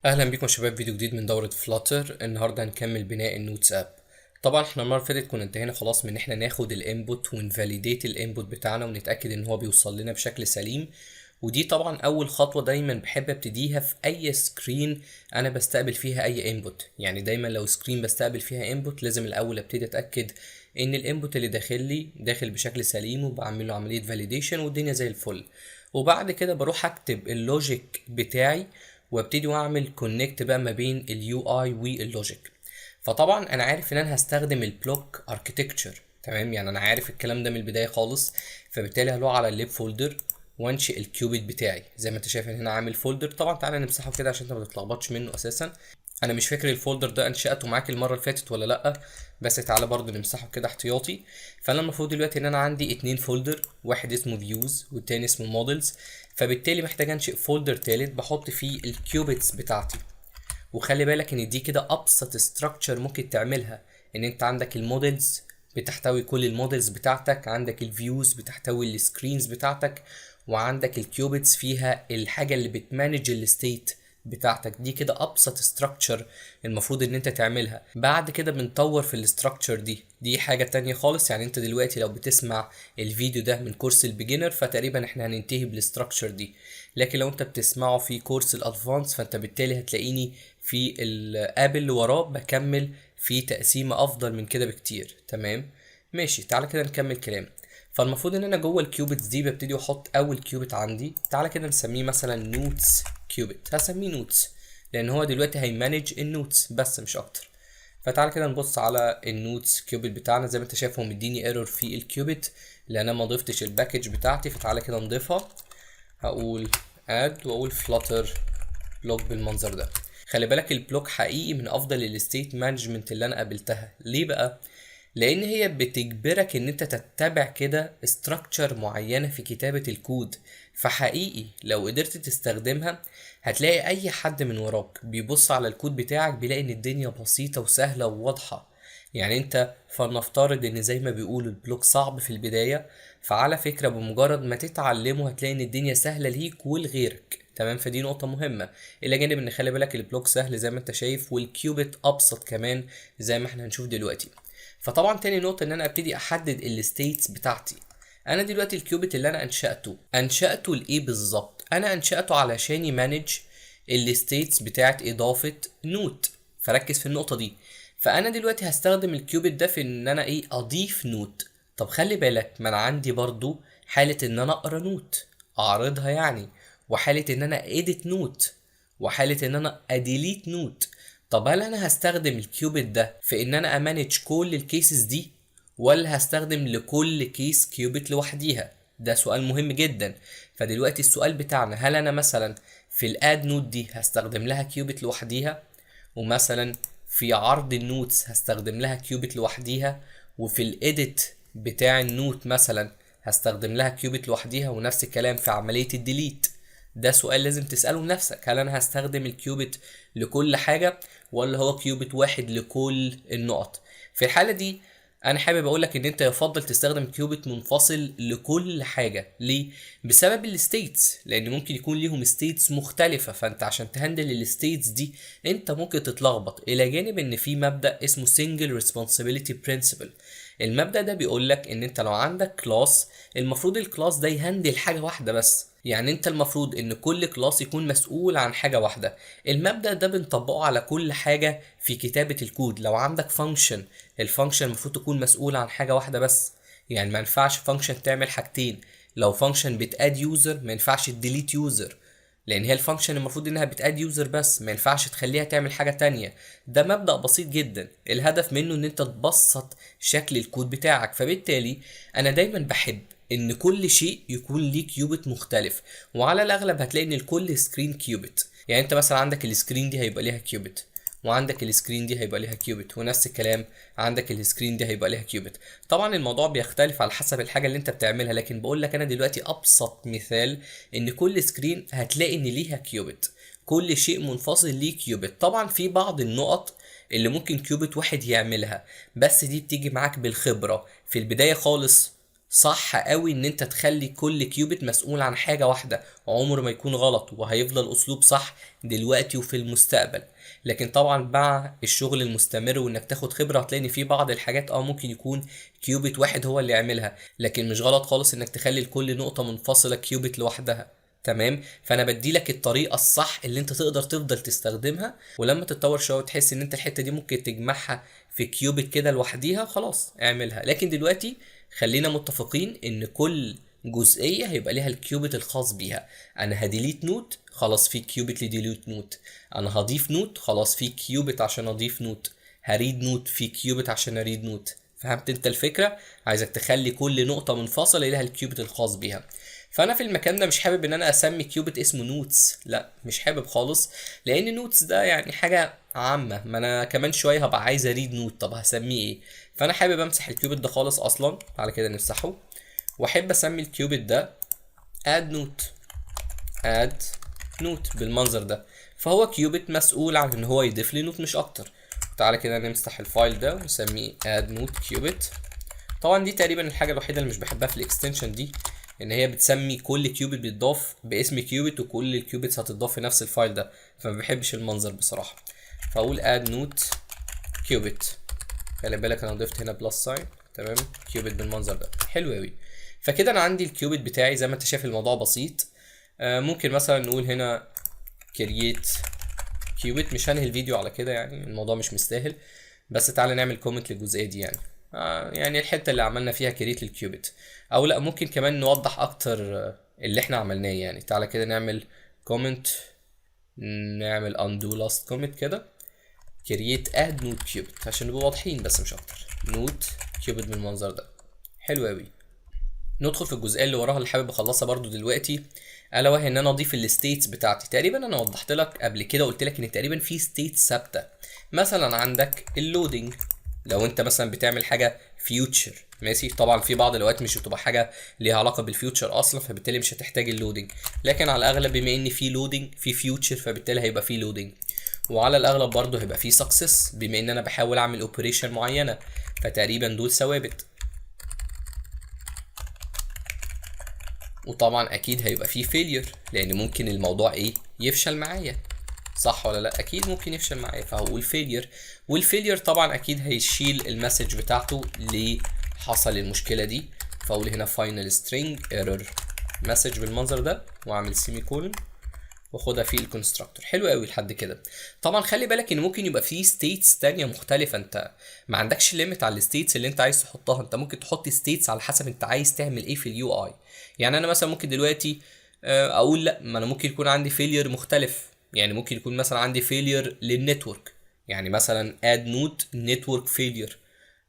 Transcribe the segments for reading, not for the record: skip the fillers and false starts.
اهلا بيكم يا شباب، فيديو جديد من دورة فلاتر. النهارده هنكمل بناء النوتس اب. طبعا احنا المره اللي فاتت كنا انتهينا خلاص من ان احنا ناخد الانبوت ونفاليديت الانبوت بتاعنا ونتاكد ان هو بيوصل لنا بشكل سليم. ودي طبعا اول خطوه دايما بحب ابتديها في اي سكرين انا بستقبل فيها اي انبوت. يعني دايما لو سكرين بستقبل فيها انبوت لازم الاول ابتدي اتاكد ان الانبوت اللي داخل لي داخل بشكل سليم وبعمل له عمليه فاليديشن والدنيا زي الفل. وبعد كده بروح اكتب اللوجيك بتاعي وابتدي واعمل كونكت بقى ما بين اليو اي واللوجيك. فطبعا انا عارف ان انا هستخدم البلوك اركتكتشر، تمام؟ يعني انا عارف الكلام ده من البدايه خالص. فبالتالي هروح على الليب فولدر وانشئ الكيوبيت بتاعي زي ما انت شايف هنا عامل فولدر. طبعا تعالى نمسحه كده عشان انت ما تتلخبطش منه اساسا. انا مش فاكر الفولدر ده انشأته معاك المره اللي فاتت ولا لا، بس تعالى برضو نمسحه كده احتياطي. فانا المفروض دلوقتي ان انا عندي اتنين فولدر، واحد اسمه فيوز والتاني اسمه مودلز. فبالتالي محتاج انشئ فولدر تالت بحط فيه الكيوبيتس بتاعتي. وخلي بالك ان دي كده ابسط استراكشر ممكن تعملها، ان انت عندك المودلز بتحتوي كل المودلز بتاعتك، عندك الفيوز بتحتوي السكرينز بتاعتك، وعندك الكيوبيتس فيها الحاجه اللي بتمانج الستيت بتاعتك. دي كده ابسط استراكشر المفروض ان انت تعملها. بعد كده بنطور في الاستراكشر دي حاجه تانية خالص. يعني انت دلوقتي لو بتسمع الفيديو ده من كورس البيجنر فتقريبا احنا هننتهي بالاستراكشر دي. لكن لو انت بتسمعه في كورس الادفانس فانت بالتالي هتلاقيني في الاب اللي وراه بكمل في تقسيمه افضل من كده بكتير. تمام، ماشي، تعالى كده نكمل كلام. فالمفروض ان انا جوه الكيوبيتس دي ببتدي احط اول كيوبيت عندي. تعالى كده نسميه مثلا نوتس كيوبيت، هسميه نوتس لان هو دلوقتي هيمانج النوتس بس مش اكتر. فتعالى كده نبص على النوتس كيوبيت بتاعنا. زي ما انت شايف هو مديني ايرور في الكيوبيت لان انا ما ضفتش الباكج بتاعتي. فتعالى كده نضيفها، هقول اد واقول فلاتر بلوك بالمنظر ده. خلي بالك البلوك حقيقي من افضل الستيت مانجمنت اللي انا قابلتها. ليه بقى؟ لان هي بتجبرك ان انت تتبع كده استراكشر معينه في كتابه الكود. فحقيقي لو قدرت تستخدمها هتلاقي اي حد من وراك بيبص على الكود بتاعك بيلاقي ان الدنيا بسيطه وسهله وواضحه. يعني انت فلنفترض ان زي ما بيقولوا البلوك صعب في البدايه، فعلى فكره بمجرد ما تتعلمه هتلاقي ان الدنيا سهله ليك ولغيرك. تمام، فدي نقطه مهمه. الى جانب ان خلي بالك البلوك سهل زي ما انت شايف والكيوبيت ابسط كمان زي ما احنا هنشوف دلوقتي. فطبعا تاني نقطة ان انا ابتدي احدد الستيتس بتاعتي. انا دلوقتي الكيوبيت اللي انا انشأته لايه بالظبط؟ انا انشأته علشان يمانج الستيتس بتاعت اضافة نوت. فركز في النقطة دي. فانا دلوقتي هستخدم الكيوبيت ده في ان انا اضيف نوت. طب خلي بالك ما انا عندي برضو حالة ان انا اقرا نوت اعرضها يعني، وحالة ان انا edit نوت، وحالة ان انا اديليت نوت. طب هل انا هستخدم الكيوبيت ده في ان انا امانج كل الكيسز دي، ولا هستخدم لكل كيس كيوبيت لوحديها؟ ده سؤال مهم جدا. فدلوقتي السؤال بتاعنا هل انا مثلا في الاد نوت دي هستخدم لها كيوبيت لوحديها، ومثلا في عرض النوتس هستخدم لها كيوبيت لوحديها، وفي الايديت بتاع النوت مثلا هستخدم لها كيوبيت لوحديها، ونفس الكلام في عملية الديليت. ده سؤال لازم تسأله لنفسك. هل انا هستخدم الكيوبيت لكل حاجة ولا هو كيوبيت واحد لكل النقط؟ في الحالة دي انا حابب اقولك ان انت يفضل تستخدم كيوبيت منفصل لكل حاجة. ليه؟ بسبب الستيتس، لان ممكن يكون ليهم ستيتس مختلفة، فانت عشان تهندل الستيتس دي انت ممكن تتلخبط. الى جانب ان في مبدأ اسمه single responsibility principle. المبدأ ده بيقولك ان انت لو عندك كلاس المفروض الكلاس ده يهندل حاجة واحدة بس. يعني انت المفروض ان كل كلاس يكون مسؤول عن حاجة واحدة. المبدأ ده بنطبقه على كل حاجة في كتابة الكود. لو عندك فانكشن، الفانكشن المفروض تكون مسؤول عن حاجة واحدة بس. يعني ما ينفعش فانكشن تعمل حاجتين. لو فانكشن بتاد يوزر ما ينفعش تديليت يوزر، لان هي الفانكشن المفروض انها بتاد يوزر بس، ما ينفعش تخليها تعمل حاجه تانية. ده مبدأ بسيط جدا الهدف منه ان انت تبسط شكل الكود بتاعك. فبالتالي انا دايما بحب ان كل شيء يكون ليه كيوبت مختلف، وعلى الاغلب هتلاقي ان الكل سكرين كيوبت. يعني انت مثلا عندك السكرين دي هيبقى ليها كيوبت، وعندك السكرين دي هيبقى ليها كيوبت، ونفس الكلام عندك السكرين دي هيبقى ليها كيوبت. طبعا الموضوع بيختلف على حسب الحاجه اللي انت بتعملها، لكن بقول لك انا دلوقتي ابسط مثال ان كل سكرين هتلاقي ان ليها كيوبت. كل شيء منفصل ليه كيوبت. طبعا في بعض النقط اللي ممكن كيوبت واحد يعملها، بس دي بتيجي معاك بالخبره. في البدايه خالص صح قوي ان انت تخلي كل كيوبيت مسؤول عن حاجة واحدة، عمره ما يكون غلط، وهيفضل اسلوب صح دلوقتي وفي المستقبل. لكن طبعا مع الشغل المستمر وانك تاخد خبرة هتلاقي ان في بعض الحاجات ممكن يكون كيوبيت واحد هو اللي يعملها، لكن مش غلط خالص انك تخلي لكل نقطة منفصلة كيوبيت لوحدها. تمام، فانا بديلك الطريقه الصح اللي انت تقدر تفضل تستخدمها، ولما تتطور شويه وتحس ان انت الحته دي ممكن تجمعها في كيوبيت كده لوحديها خلاص اعملها. لكن دلوقتي خلينا متفقين ان كل جزئيه هيبقى ليها الكيوبيت الخاص بيها. انا هديليت نوت، خلاص في كيوبيت لديليت نوت. انا هضيف نوت، خلاص في كيوبيت عشان اضيف نوت. هريد نوت، في كيوبيت عشان اريد نوت. فهمت انت الفكره؟ عايزك تخلي كل نقطه منفصله ليها الكيوبيت الخاص بيها. فانا في المكان ده مش حابب ان انا اسمي كيوبيت اسمه نوتس، لا مش حابب خالص، لان نوتس ده يعني حاجه عامه، ما انا كمان شويه هبقى عايز اريد نوت، طب هسميه ايه؟ فانا حابب امسح الكيوبيت ده خالص اصلا. على كده نمسحه، واحب اسمي الكيوبيت ده اد نوت. اد نوت بالمنظر ده، فهو كيوبيت مسؤول عن ان هو يضيف لي نوت مش اكتر. تعالى كده نمسح الفايل ده ونسميه اد نوت كيوبيت. طبعا دي تقريبا الحاجه الوحيده اللي مش بحبها في الاكستنشن دي، ان هي بتسمي كل كيوبيت بيتضاف باسم كيوبيت، وكل الكيوبيتس هتضاف في نفس الفايل ده، فما بحبش المنظر بصراحه. فاقول اد نوت كيوبيت. خلي بالك انا ضفت هنا بلس ساين، تمام، كيوبيت بالمنظر ده حلو قوي. فكده انا عندي الكيوبيت بتاعي زي ما انت شايف الموضوع بسيط. ممكن مثلا نقول هنا كرييت كيوبيت. مش هنهي الفيديو على كده يعني، الموضوع مش مستاهل، بس تعالى نعمل كومنت للجزئيه دي يعني. يعني الحته اللي عملنا فيها كريت للكيوبيت، او لا ممكن كمان نوضح اكتر اللي احنا عملناه يعني. تعالى كده نعمل كومنت، نعمل undo last comment كده، create add node cubit عشان نبقى واضحين بس مش اكتر. node cubit بالمنظر ده حلو قوي. ندخل في الجزئيه اللي وراها اللي حابب اخلصها برضو دلوقتي، الا وهي ان انا اضيف الستيتس بتاعتي. تقريبا انا وضحت لك قبل كده، قلت لك ان تقريبا في ستيتس ثابته. مثلا عندك اللودنج، لو انت مثلا بتعمل حاجه فيوتشر ماشي، طبعا في بعض الاوقات مش بتبقى حاجه ليها علاقه بالفيوتشر اصلا، فبالتالي مش هتحتاج اللودنج، لكن على الاغلب بما ان في لودنج في فيوتشر فبالتالي هيبقى في لودنج. وعلى الاغلب برضه هيبقى في سكسس بما ان انا بحاول اعمل اوبريشن معينه، فتقريبا دول ثوابت. وطبعا اكيد هيبقى فيه فيلير، لان ممكن الموضوع يفشل معايا، صح ولا لا؟ اكيد ممكن يفشل معايا، فهقول فيلير. والفيلير طبعا اكيد هيشيل المسج بتاعته ليه حصل المشكله دي، فاقول هنا final string error مسج بالمنظر ده، واعمل سيمي كولن واخدها في الكونستراكتور. حلو قوي لحد كده. طبعا خلي بالك ان ممكن يبقى في ستيتس تانية مختلفه، انت ما عندكش ليميت على الستيتس اللي انت عايز تحطها، انت ممكن تحط ستيتس على حسب انت عايز تعمل ايه في اليو اي. يعني انا مثلا ممكن دلوقتي اقول لا، ما انا ممكن يكون عندي فيلير مختلف، يعني ممكن يكون مثلا عندي فيلير للنتورك، يعني مثلا اد نود نتورك فيلير،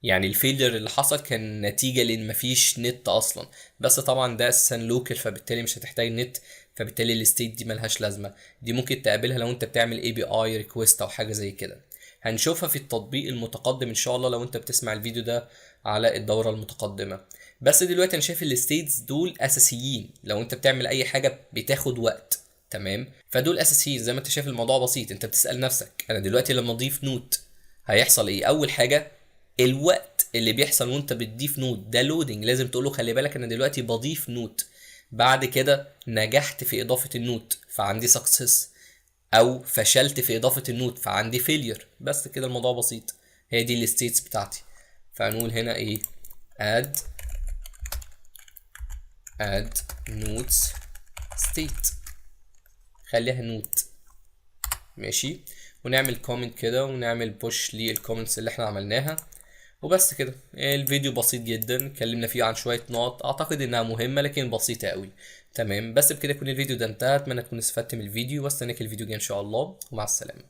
يعني الفيلير اللي حصل كان نتيجة لان مفيش نت اصلا، بس طبعا ده اساسا لوكال فبالتالي مش هتحتاج نت، فبالتالي الستيت دي ملهاش لازمة. دي ممكن تقابلها لو انت بتعمل اي بي اي ريكويست او حاجة زي كده، هنشوفها في التطبيق المتقدم ان شاء الله لو انت بتسمع الفيديو ده على الدورة المتقدمة. بس دلوقتي انا شايف الستيتس دول اساسيين، لو انت بتعمل اي حاجة بتاخد وقت، تمام، فدول اساسيين. زي ما انت شايف الموضوع بسيط، انت بتسأل نفسك انا دلوقتي لما اضيف نوت هيحصل ايه؟ اول حاجة الوقت اللي بيحصل وانت بتضيف نوت ده لودنج، لازم تقوله خلي بالك انا دلوقتي بضيف نوت. بعد كده نجحت في اضافة النوت فعندي سكسس، او فشلت في اضافة النوت فعندي فيلير. بس كده الموضوع بسيط، هي دي الستيتس بتاعتي. فهنقول هنا add notes state، خليها نوت ماشي، ونعمل كومنت كده ونعمل بوش للكومنتس اللي احنا عملناها. وبس كده، الفيديو بسيط جدا، اتكلمنا فيه عن شوية نقط اعتقد انها مهمة لكن بسيطة قوي. تمام، بس بكده يكون الفيديو ده انتهى. اتمنى تكون استفدت من الفيديو، واستناك الفيديو الجاي ان شاء الله، ومع السلامة.